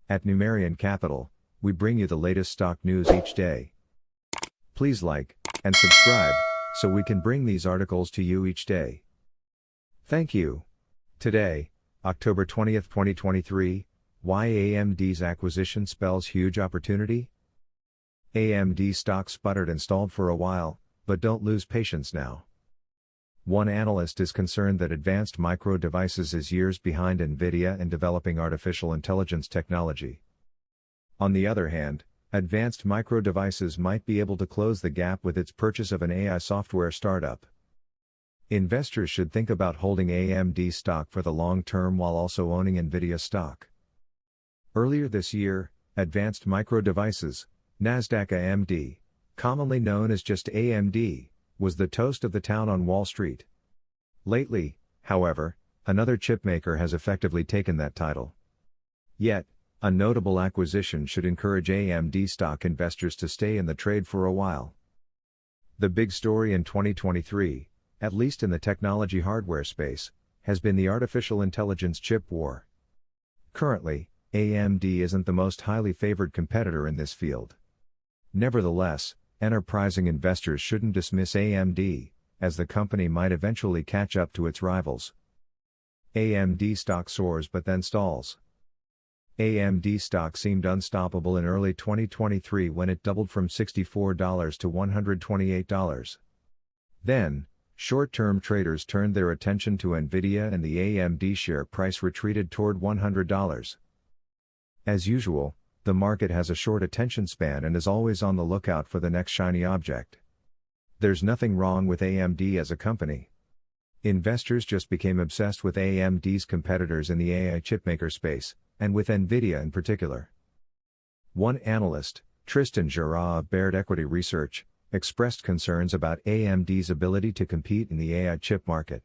At Numerian Capital, we bring you the latest stock news each day. Please like and subscribe so we can bring these articles to you each day. Thank you. Today, October 20th, 2023, why AMD's acquisition spells huge opportunity? AMD stock sputtered and stalled for a while, but don't lose patience now. One analyst is concerned that Advanced Micro Devices is years behind Nvidia in developing artificial intelligence technology. On the other hand, Advanced Micro Devices might be able to close the gap with its purchase of an AI software startup. Investors should think about holding AMD stock for the long term while also owning Nvidia stock. Earlier this year, Advanced Micro Devices, Nasdaq AMD, commonly known as just AMD, was the toast of the town on Wall Street. Lately, however, another chipmaker has effectively taken that title. Yet, a notable acquisition should encourage AMD stock investors to stay in the trade for a while. The big story in 2023, at least in the technology hardware space, has been the artificial intelligence chip war. Currently, AMD isn't the most highly favored competitor in this field. Nevertheless, enterprising investors shouldn't dismiss AMD, as the company might eventually catch up to its rivals. AMD stock soars but then stalls. AMD stock seemed unstoppable in early 2023 when it doubled from $64 to $128. Then, short-term traders turned their attention to Nvidia and the AMD share price retreated toward $100. As usual, the market has a short attention span and is always on the lookout for the next shiny object. There's nothing wrong with AMD as a company. Investors just became obsessed with AMD's competitors in the AI chipmaker space, and with Nvidia in particular. One analyst, Tristan Gerard of Baird Equity Research, expressed concerns about AMD's ability to compete in the AI chip market.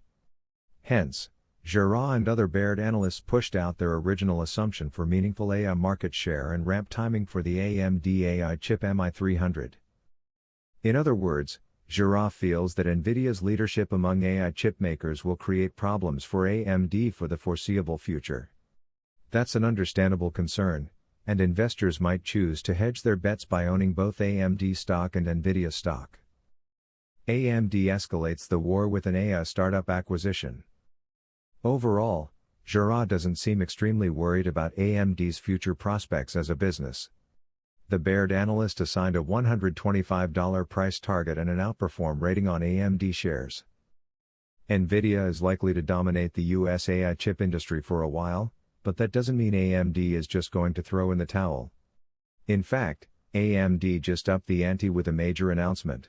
Hence, Gerard and other Baird analysts pushed out their original assumption for meaningful AI market share and ramp timing for the AMD AI chip MI300. In other words, Gerard feels that Nvidia's leadership among AI chip makers will create problems for AMD for the foreseeable future. That's an understandable concern, and investors might choose to hedge their bets by owning both AMD stock and Nvidia stock. AMD escalates the war with an AI startup acquisition. Overall, Gerard doesn't seem extremely worried about AMD's future prospects as a business. The Baird analyst assigned a $125 price target and an outperform rating on AMD shares. Nvidia is likely to dominate the US AI chip industry for a while, but that doesn't mean AMD is just going to throw in the towel. In fact, AMD just upped the ante with a major announcement.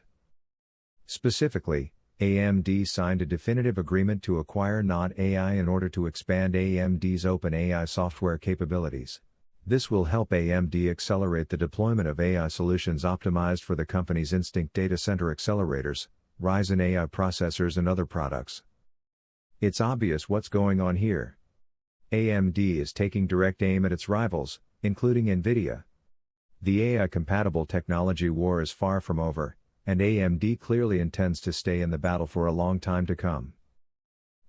Specifically, AMD signed a definitive agreement to acquire Nod AI in order to expand AMD's open AI software capabilities. This will help AMD accelerate the deployment of AI solutions optimized for the company's Instinct data center accelerators, Ryzen AI processors and other products. It's obvious what's going on here. AMD is taking direct aim at its rivals, including Nvidia. The AI-compatible technology war is far from over, and AMD clearly intends to stay in the battle for a long time to come.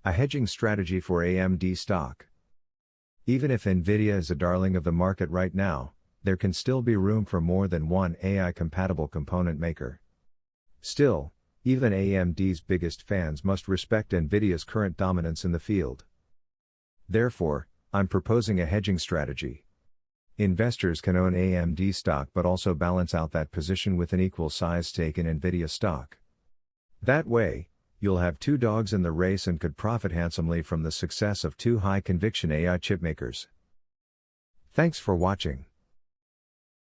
A hedging strategy for AMD stock. Even if Nvidia is a darling of the market right now, there can still be room for more than one AI-compatible component maker. Still, even AMD's biggest fans must respect Nvidia's current dominance in the field. Therefore, I'm proposing a hedging strategy. Investors can own AMD stock but also balance out that position with an equal size stake in Nvidia stock. That way, you'll have two dogs in the race and could profit handsomely from the success of two high-conviction AI chipmakers. Thanks for watching.